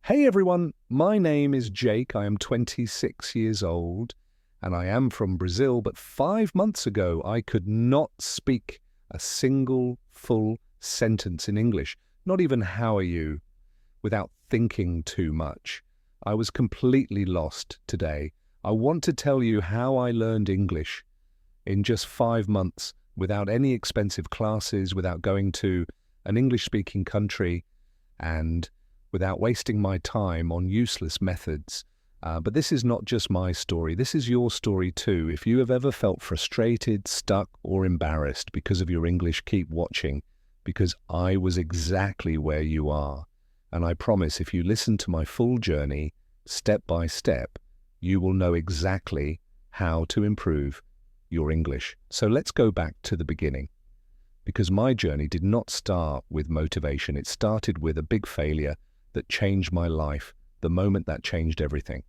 Hey everyone, my name is Jake. I am 26 years old and I am from Brazil, but 5 months ago I could not speak a single full sentence in English, not even how are you, without thinking too much. I was completely lost today. I want to tell you how I learned English in just 5 months without any expensive classes, without going to an English-speaking country, and without wasting my time on useless methods. But this is not just my story. This is your story too. If you have ever felt frustrated, stuck, or embarrassed because of your English, keep watching, because I was exactly where you are. And I promise if you listen to my full journey, step by step, you will know exactly how to improve your English. So let's go back to the beginning, because my journey did not start with motivation. It started with a big failure that changed my life, the moment that changed everything.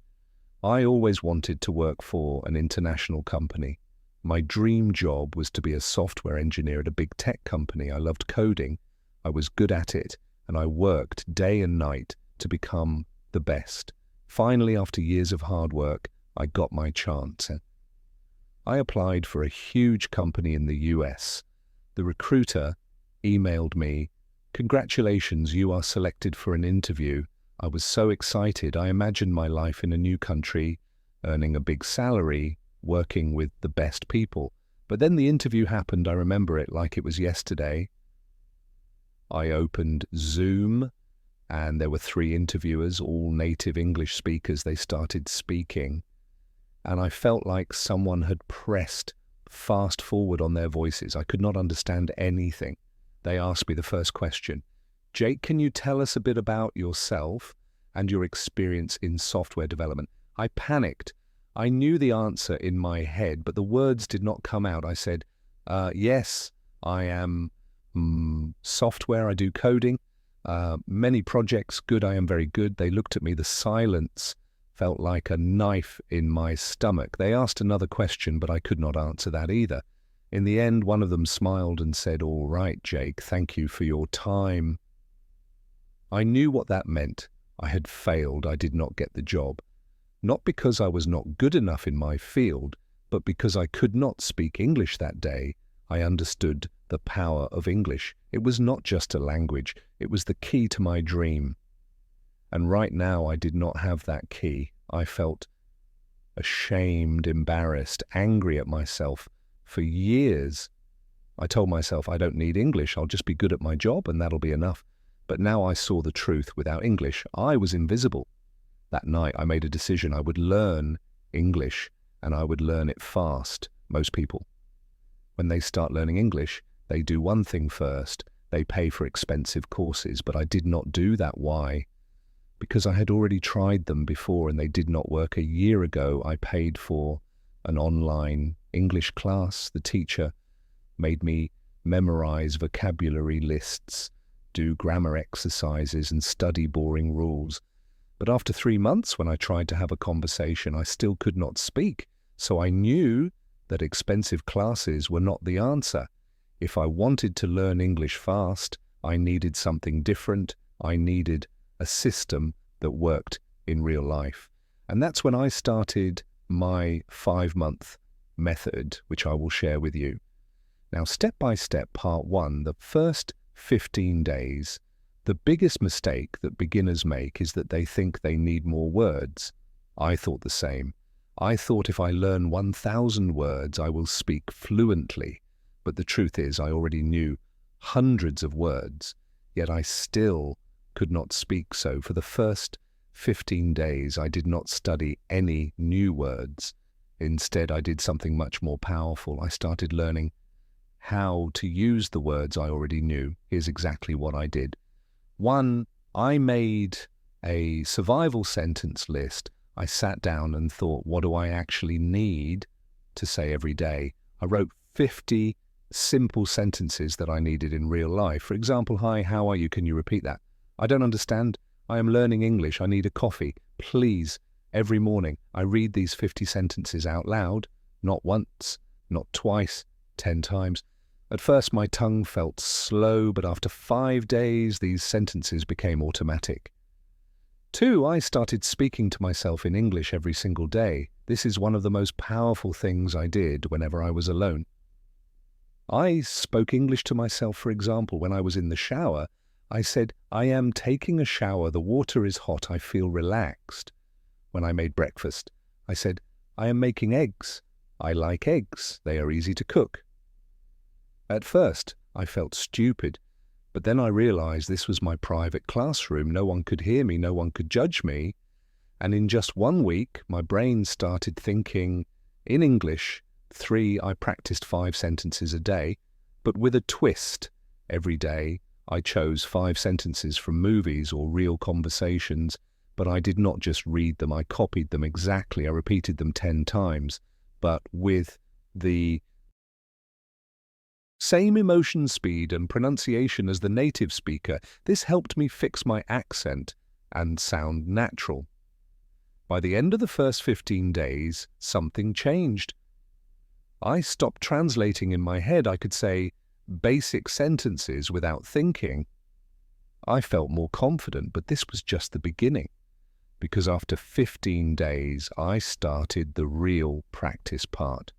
I always wanted to work for an international company. My dream job was to be a software engineer at a big tech company. I loved coding, I was good at it, and I worked day and night to become the best. Finally, after years of hard work, I got my chance. I applied for a huge company in the US. The recruiter emailed me, "Congratulations, you are selected for an interview." I was so excited. I imagined my life in a new country, earning a big salary, working with the best people. But then the interview happened. I remember it like it was yesterday. I opened Zoom, and there were 3 interviewers, all native English speakers. They started speaking, and I felt like someone had pressed fast forward on their voices. I could not understand anything. They asked me the first question, "Jake, can you tell us a bit about yourself and your experience in software development?" I panicked. I knew the answer in my head, but the words did not come out. I said, yes, I am software, I do coding, many projects, good, I am very good. They looked at me, the silence felt like a knife in my stomach. They asked another question, but I could not answer that either. In the end, one of them smiled and said, "All right, Jake, thank you for your time." I knew what that meant. I had failed. I did not get the job. Not because I was not good enough in my field, but because I could not speak English that day. I understood the power of English. It was not just a language. It was the key to my dream. And right now, I did not have that key. I felt ashamed, embarrassed, angry at myself. For years, I told myself, I don't need English, I'll just be good at my job and that'll be enough. But now I saw the truth. Without English, I was invisible. That night, I made a decision. I would learn English, and I would learn it fast. Most people, when they start learning English, they do one thing first. They pay for expensive courses, but I did not do that. Why? Because I had already tried them before and they did not work. A year ago, I paid for an online English class. The teacher made me memorize vocabulary lists, do grammar exercises, and study boring rules. But after 3 months, when I tried to have a conversation, I still could not speak. So I knew that expensive classes were not the answer. If I wanted to learn English fast, I needed something different. I needed a system that worked in real life. And that's when I started my 5-month method, which I will share with you. Now, step by step, part 1, the first 15 days, the biggest mistake that beginners make is that they think they need more words. I thought the same. I thought if I learn 1,000 words, I will speak fluently. But the truth is, I already knew hundreds of words, yet I still could not speak. So for the first 15 days, I did not study any new words. Instead, I did something much more powerful. I started learning how to use the words I already knew. Here's exactly what I did. 1, I made a survival sentence list. I sat down and thought, what do I actually need to say every day? I wrote 50 simple sentences that I needed in real life. For example, "Hi, how are you? Can you repeat that?" "I don't understand. I am learning English. I need a coffee. Please." Every morning, I read these 50 sentences out loud, not once, not twice, 10 times. At first, my tongue felt slow, but after 5 days, these sentences became automatic. 2, I started speaking to myself in English every single day. This is one of the most powerful things I did whenever I was alone. I spoke English to myself, for example, when I was in the shower. I said, "I am taking a shower. The water is hot. I feel relaxed." When I made breakfast, I said, "I am making eggs. I like eggs. They are easy to cook." At first, I felt stupid, but then I realized this was my private classroom. No one could hear me. No one could judge me. And in just 1 week, my brain started thinking in English. 3, I practiced 5 sentences a day, but with a twist. Every day, I chose 5 sentences from movies or real conversations, but I did not just read them. I copied them exactly. I repeated them 10 times, but with the same emotion speed and pronunciation as the native speaker. This helped me fix my accent and sound natural. By the end of the first 15 days, something changed. I stopped translating in my head. I could say basic sentences without thinking. I felt more confident, but this was just the beginning, because after 15 days, I started the real practice part.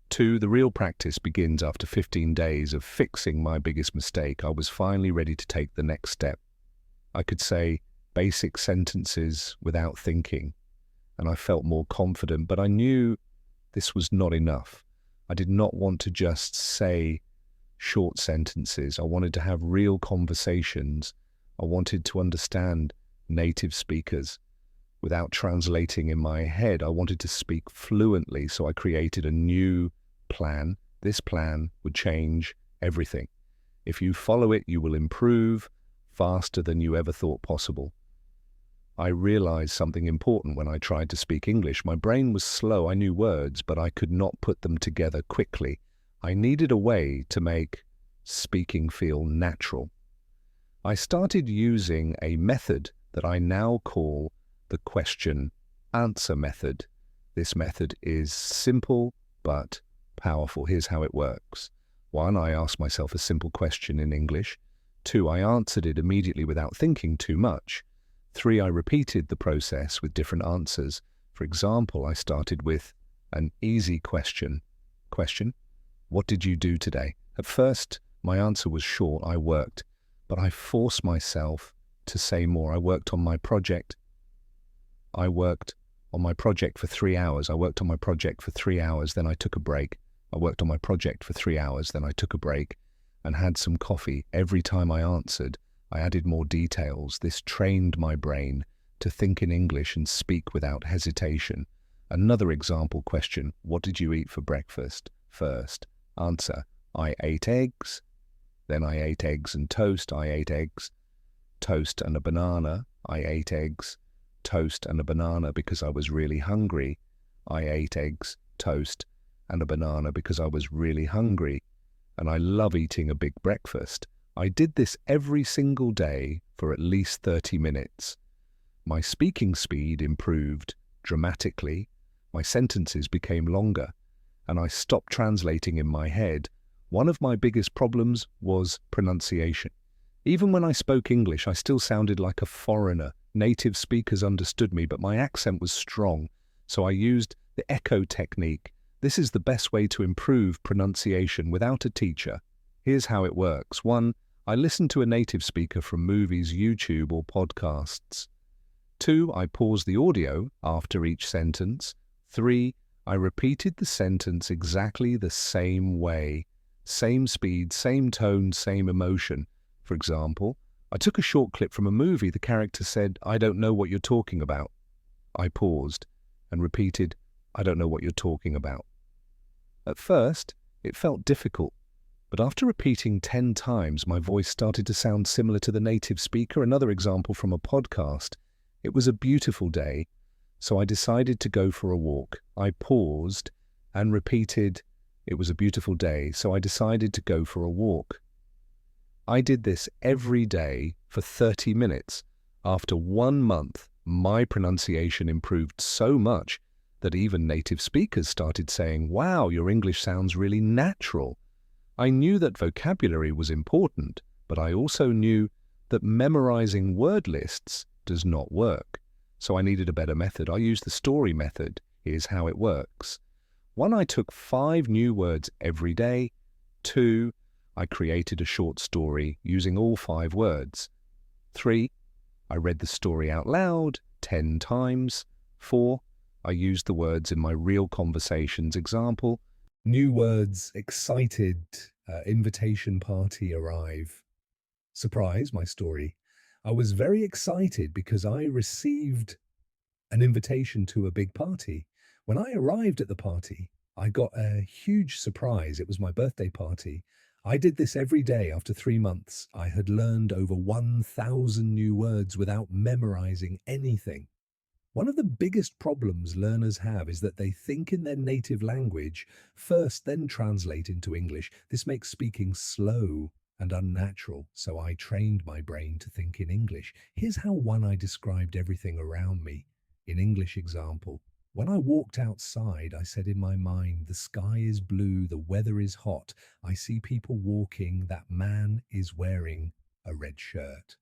2, the real practice begins after 15 days of fixing my biggest mistake. I was finally ready to take the next step. I could say basic sentences without thinking, and I felt more confident, but I knew this was not enough. I did not want to just say short sentences. I wanted to have real conversations. I wanted to understand native speakers without translating in my head. I wanted to speak fluently, so I created a new plan. This plan would change everything. If you follow it, you will improve faster than you ever thought possible. I realized something important when I tried to speak English. My brain was slow. I knew words, but I could not put them together quickly. I needed a way to make speaking feel natural. I started using a method that I now call the question-answer method. This method is simple but powerful. Here's how it works. 1, I asked myself a simple question in English. 2, I answered it immediately without thinking too much. 3, I repeated the process with different answers. For example, I started with an easy question. Question: what did you do today? At first, my answer was short. I worked, but I forced myself to say more. I worked on my project. I worked on my project for 3 hours. I worked on my project for 3 hours, then I took a break. I worked on my project for 3 hours, then I took a break and had some coffee. Every time I answered, I added more details. This trained my brain to think in English and speak without hesitation. Another example question: what did you eat for breakfast? First, answer: I ate eggs. Then I ate eggs and toast. I ate eggs, toast and a banana. I ate eggs, toast and a banana because I was really hungry. I ate eggs, toast and a banana because I was really hungry. And I love eating a big breakfast. I did this every single day for at least 30 minutes. My speaking speed improved dramatically. My sentences became longer, and I stopped translating in my head. One of my biggest problems was pronunciation. Even when I spoke English, I still sounded like a foreigner. Native speakers understood me, but my accent was strong, so I used the echo technique. This is the best way to improve pronunciation without a teacher. Here's how it works. 1, I listened to a native speaker from movies, YouTube, or podcasts. 2, I paused the audio after each sentence. 3, I repeated the sentence exactly the same way. Same speed, same tone, same emotion. For example, I took a short clip from a movie. The character said, "I don't know what you're talking about." I paused and repeated, "I don't know what you're talking about." At first, it felt difficult. But after repeating 10 times, my voice started to sound similar to the native speaker. Another example from a podcast. It was a beautiful day, so I decided to go for a walk. I paused and repeated, "It was a beautiful day, so I decided to go for a walk." I did this every day for 30 minutes. After 1 month, my pronunciation improved so much that even native speakers started saying, "Wow, your English sounds really natural." I knew that vocabulary was important, but I also knew that memorizing word lists does not work. So I needed a better method. I used the story method. Here's how it works. 1, I took 5 new words every day. 2, I created a short story using all 5 words. 3, I read the story out loud 10 times. 4, I used the words in my real conversations. Example, new words, excited, invitation party arrive. Surprise, my story. I was very excited because I received an invitation to a big party. When I arrived at the party, I got a huge surprise. It was my birthday party. I did this every day after 3 months. I had learned over 1,000 new words without memorizing anything. One of the biggest problems learners have is that they think in their native language first, then translate into English. This makes speaking slow and unnatural, so I trained my brain to think in English. Here's how I described everything around me. In English example, when I walked outside, I said in my mind, the sky is blue, the weather is hot, I see people walking, that man is wearing a red shirt.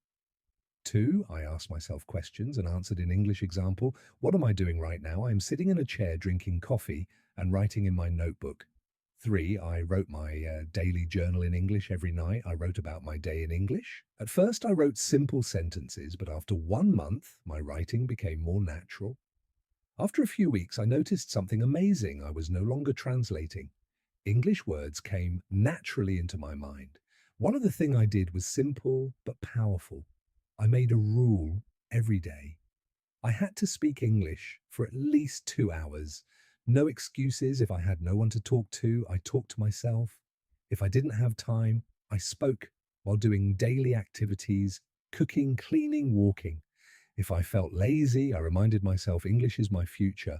2, I asked myself questions and answered in English example, what am I doing right now? I am sitting in a chair drinking coffee and writing in my notebook. 3, I wrote my daily journal in English every night. I wrote about my day in English. At first, I wrote simple sentences, but after 1 month, my writing became more natural. After a few weeks, I noticed something amazing. I was no longer translating. English words came naturally into my mind. One of the things I did was simple but powerful. I made a rule every day. I had to speak English for at least 2 hours. No excuses. If I had no one to talk to, I talked to myself. If I didn't have time, I spoke while doing daily activities, cooking, cleaning, walking. If I felt lazy, I reminded myself English is my future.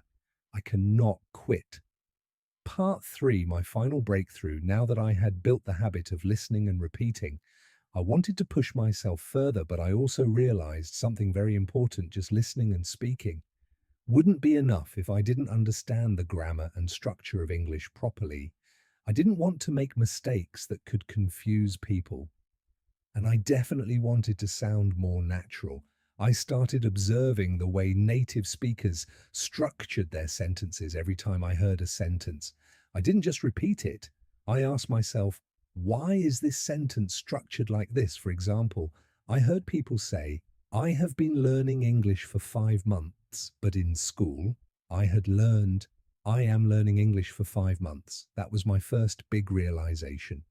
I cannot quit. Part 3, my final breakthrough, now that I had built the habit of listening and repeating, I wanted to push myself further, but I also realized something very important. Just listening and speaking wouldn't be enough if I didn't understand the grammar and structure of English properly. I didn't want to make mistakes that could confuse people. And I definitely wanted to sound more natural. I started observing the way native speakers structured their sentences every time I heard a sentence. I didn't just repeat it. I asked myself, why is this sentence structured like this? For example, I heard people say, I have been learning English for 5 months, but in school, I am learning English for 5 months. That was my first big realization.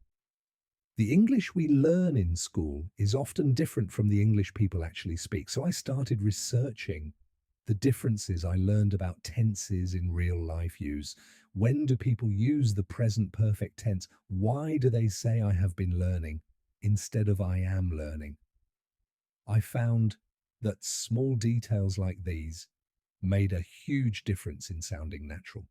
The English we learn in school is often different from the English people actually speak. So I started researching the differences. I learned about tenses in real life use. When do people use the present perfect tense? Why do they say I have been learning instead of I am learning? I found that small details like these made a huge difference in sounding natural.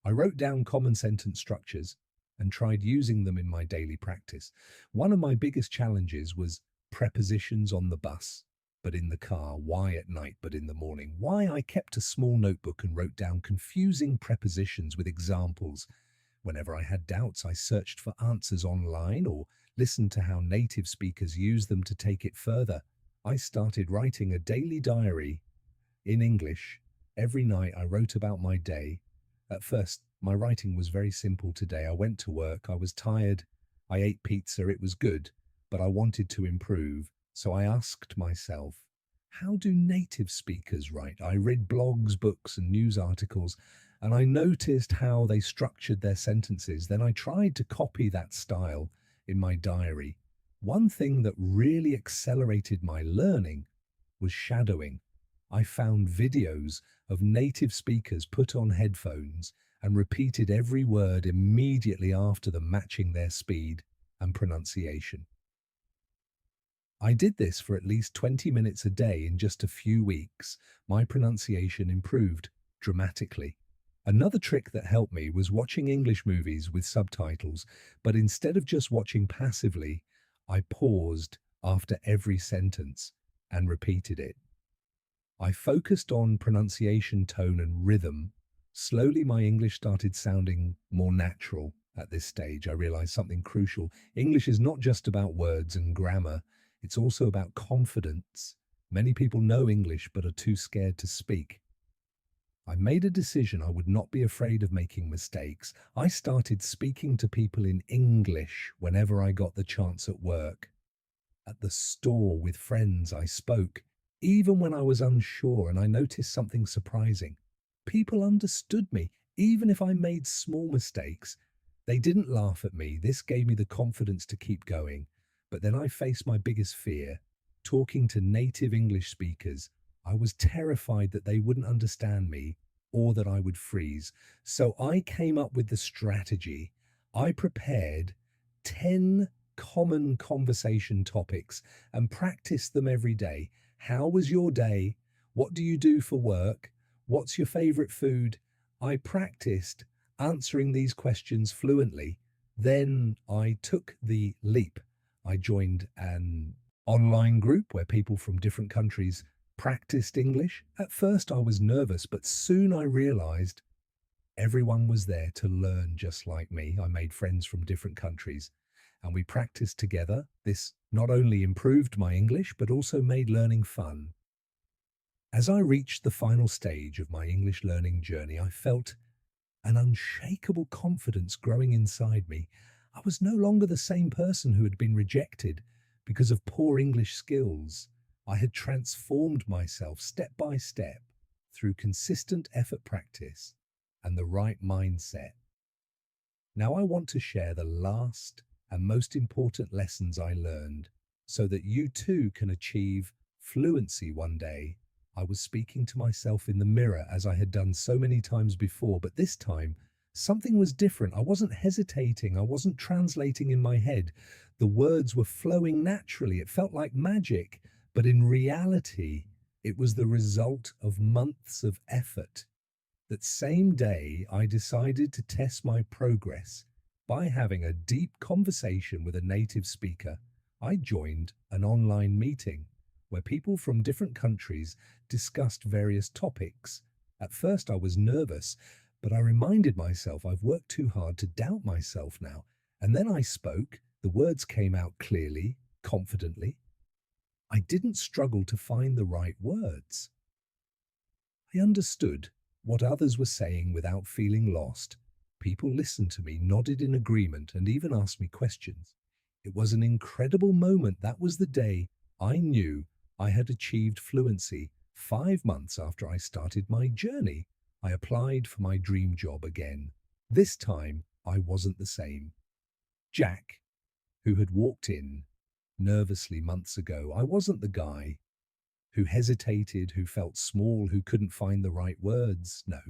I wrote down common sentence structures and tried using them in my daily practice. One of my biggest challenges was prepositions on the bus, but in the car. Why at night, but in the morning? Why I kept a small notebook and wrote down confusing prepositions with examples. Whenever I had doubts, I searched for answers online or listened to how native speakers use them to take it further. I started writing a daily diary in English. Every night I wrote about my day. At first, my writing was very simple today. I went to work, I was tired, I ate pizza, it was good, but I wanted to improve. So I asked myself, how do native speakers write? I read blogs, books, and news articles, and I noticed how they structured their sentences. Then I tried to copy that style in my diary. One thing that really accelerated my learning was shadowing. I found videos of native speakers put on headphones and repeated every word immediately after them, matching their speed and pronunciation. I did this for at least 20 minutes a day. In just a few weeks, my pronunciation improved dramatically. Another trick that helped me was watching English movies with subtitles, but instead of just watching passively, I paused after every sentence and repeated it. I focused on pronunciation, tone, and rhythm. Slowly, my English started sounding more natural. At this stage, I realized something crucial. English is not just about words and grammar. It's also about confidence, Many people know English but are too scared to speak. I made a decision I would not be afraid of making mistakes. I started speaking to people in English whenever I got the chance at work. At the store with friends, I spoke, even when I was unsure, and I noticed something surprising. People understood me, even if I made small mistakes. They didn't laugh at me. This gave me the confidence to keep going. But then I faced my biggest fear, talking to native English speakers. I was terrified that they wouldn't understand me or that I would freeze. So I came up with the strategy. I prepared 10 common conversation topics and practiced them every day. How was your day? What do you do for work? What's your favorite food? I practiced answering these questions fluently. Then I took the leap. I joined an online group where people from different countries practiced English. At first, I was nervous, but soon I realized everyone was there to learn just like me. I made friends from different countries and we practiced together. This not only improved my English, but also made learning fun. As I reached the final stage of my English learning journey, I felt an unshakable confidence growing inside me. I was no longer the same person who had been rejected because of poor English skills. I had transformed myself step by step through consistent effort practice and the right mindset. Now I want to share the last and most important lessons I learned so that you too can achieve fluency one day. I was speaking to myself in the mirror as I had done so many times before, but this time something was different. I wasn't hesitating. I wasn't translating in my head. The words were flowing naturally. It felt like magic, but in reality, it was the result of months of effort. That same day, I decided to test my progress by having a deep conversation with a native speaker. I joined an online meeting where people from different countries discussed various topics. At first, I was nervous, but I reminded myself I've worked too hard to doubt myself now. And then I spoke. The words came out clearly, confidently. I didn't struggle to find the right words. I understood what others were saying without feeling lost. People listened to me, nodded in agreement, and even asked me questions. It was an incredible moment. That was the day I knew I had achieved fluency. 5 months after I started my journey, I applied for my dream job again. This time, I wasn't the same. Jack, who had walked in nervously months ago, I wasn't the guy who hesitated, who felt small, who couldn't find the right words. No.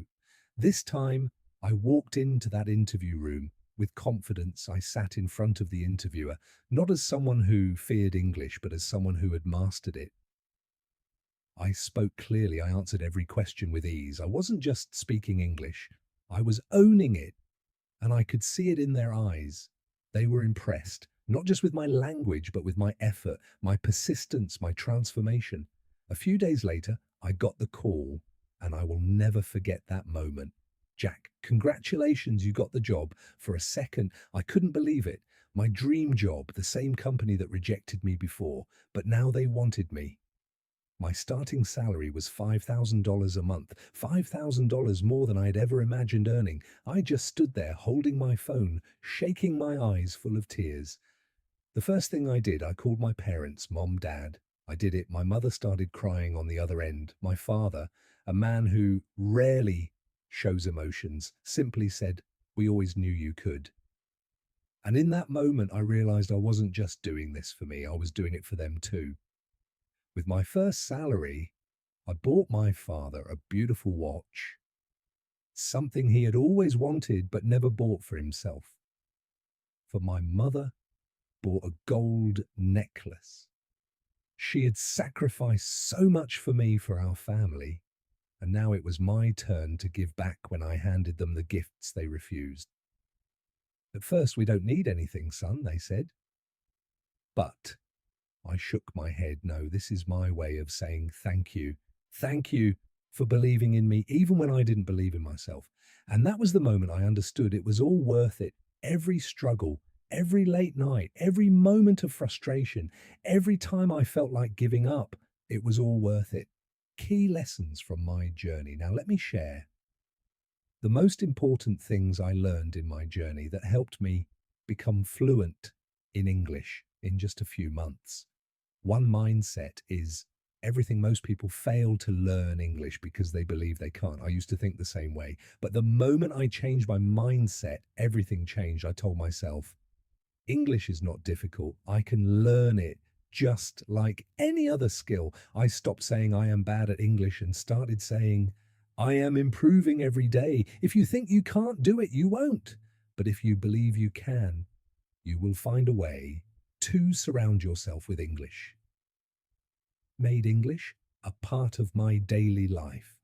This time, I walked into that interview room with confidence. I sat in front of the interviewer, not as someone who feared English, but as someone who had mastered it. I spoke clearly. I answered every question with ease. I wasn't just speaking English. I was owning it, and I could see it in their eyes. They were impressed, not just with my language, but with my effort, my persistence, my transformation. A few days later, I got the call, and I will never forget that moment. Jack, congratulations, you got the job. For a second, I couldn't believe it. My dream job, the same company that rejected me before, but now they wanted me. My starting salary was $5,000 a month, $5,000 more than I had ever imagined earning. I just stood there holding my phone, shaking my eyes full of tears. The first thing I did, I called my parents, Mom, Dad. I did it. My mother started crying on the other end. My father, a man who rarely shows emotions, simply said, "We always knew you could." And in that moment, I realized I wasn't just doing this for me, I was doing it for them too. With my first salary, I bought my father a beautiful watch, something he had always wanted but never bought for himself. For my mother, bought a gold necklace. She had sacrificed so much for me, for our family, and now it was my turn to give back when I handed them the gifts they refused. At first, "We don't need anything, son," they said. But I shook my head. No, this is my way of saying thank you. Thank you for believing in me, even when I didn't believe in myself. And that was the moment I understood it was all worth it. Every struggle, every late night, every moment of frustration, every time I felt like giving up, It was all worth it. Key lessons from my journey. Now, let me share the most important things I learned in my journey that helped me become fluent in English in just a few months. One mindset is everything. Most people fail to learn English because they believe they can't. I used to think the same way. But the moment I changed my mindset, everything changed. I told myself, English is not difficult. I can learn it just like any other skill. I stopped saying I am bad at English and started saying I am improving every day. If you think you can't do it, you won't. But if you believe you can, you will find a way to surround yourself with English. Made English a part of my daily life.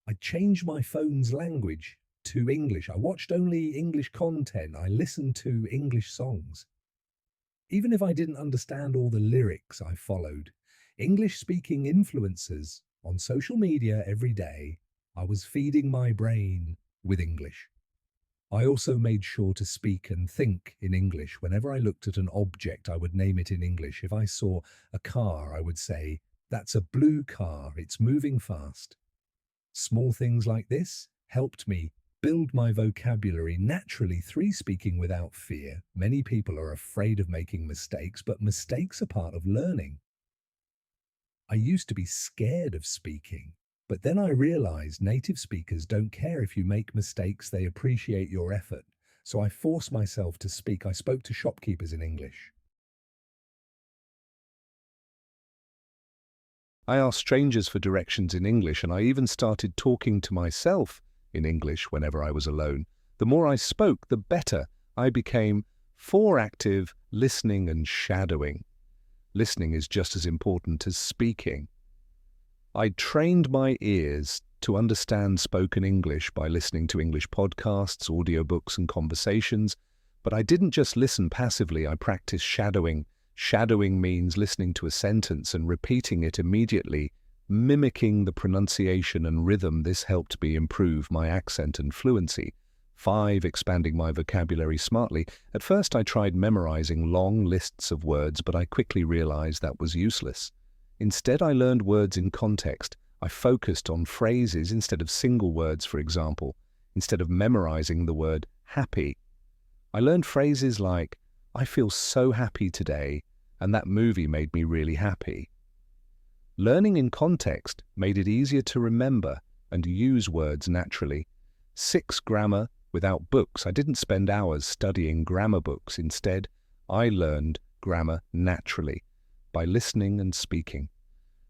I changed my phone's language to English. I watched only English content. I listened to English songs. Even if I didn't understand all the lyrics, I followed English-speaking influencers on social media every day. I was feeding my brain with English. I also made sure to speak and think in English. Whenever I looked at an object, I would name it in English. If I saw a car, I would say, "That's a blue car. It's moving fast." Small things like this helped me build my vocabulary naturally through speaking without fear. Many people are afraid of making mistakes, but mistakes are part of learning. I used to be scared of speaking, but then I realized native speakers don't care if you make mistakes, they appreciate your effort. So I forced myself to speak. I spoke to shopkeepers in English. I asked strangers for directions in English, and I even started talking to myself in English whenever I was alone. The more I spoke, the better I became for active listening and shadowing. Listening is just as important as speaking. I trained my ears to understand spoken English by listening to English podcasts, audiobooks, and conversations, but I didn't just listen passively, I practiced shadowing. Shadowing means listening to a sentence and repeating it immediately, mimicking the pronunciation and rhythm. This helped me improve my accent and fluency. 5. Expanding my vocabulary smartly. At first I tried memorizing long lists of words, but I quickly realized that was useless. Instead, I learned words in context. I focused on phrases instead of single words, for example. Instead of memorizing the word happy, I learned phrases like, "I feel so happy today," and "that movie made me really happy." Learning in context made it easier to remember and use words naturally. 6. Grammar without books. I didn't spend hours studying grammar books. Instead, I learned grammar naturally by listening and speaking.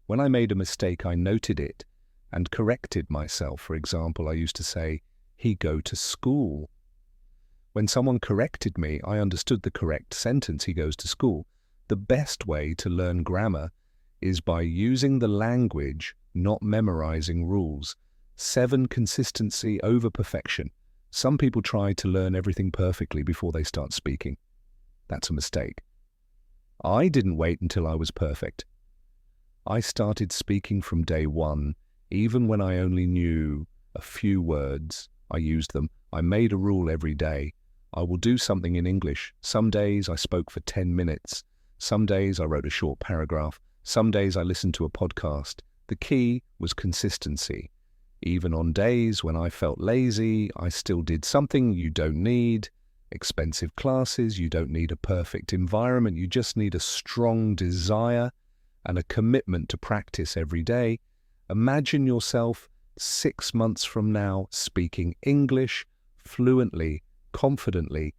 When I made a mistake, I noted it and corrected myself. For example, I used to say, "He go to school." When someone corrected me, I understood the correct sentence, "He goes to school." The best way to learn grammar is by using the language, not memorizing rules. 7. Consistency over perfection. Some people try to learn everything perfectly before they start speaking. That's a mistake. I didn't wait until I was perfect. I started speaking from day one. Even when I only knew a few words, I used them. I made a rule every day. I will do something in English. Some days I spoke for 10 minutes. Some days I wrote a short paragraph. Some days I listened to a podcast. The key was consistency. Even on days when I felt lazy, I still did something. You don't need expensive classes. You don't need a perfect environment. You just need a strong desire and a commitment to practice every day. Imagine yourself 6 months from now speaking English fluently, confidently.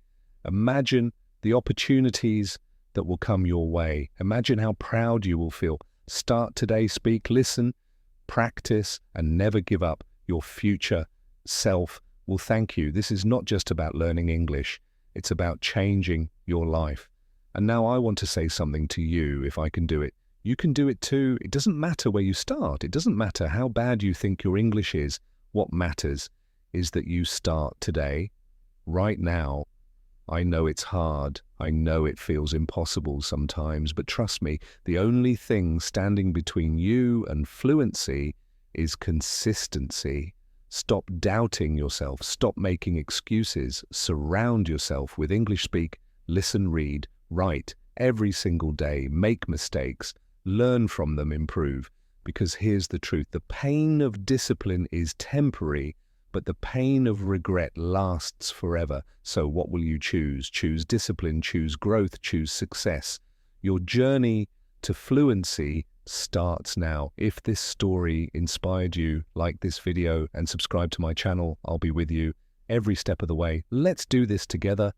Imagine the opportunities that will come your way. Imagine how proud you will feel. Start today, speak, listen, practice, and never give up. Your future self will thank you. This is not just about learning English. It's about changing your life. And now I want to say something to you. If I can do it, you can do it too. It doesn't matter where you start. It doesn't matter how bad you think your English is. What matters is that you start today, right now. I know it's hard. I know it feels impossible sometimes, but trust me, the only thing standing between you and fluency is consistency. Stop doubting yourself. Stop making excuses. Surround yourself with English. Speak, listen, read, write every single day. Make mistakes. learn from them, improve. Because here's the truth. The pain of discipline is temporary, but the pain of regret lasts forever. So what will you choose? Choose discipline, choose growth, choose success. Your journey to fluency starts now. If this story inspired you, like this video and subscribe to my channel. I'll be with you every step of the way. Let's do this together.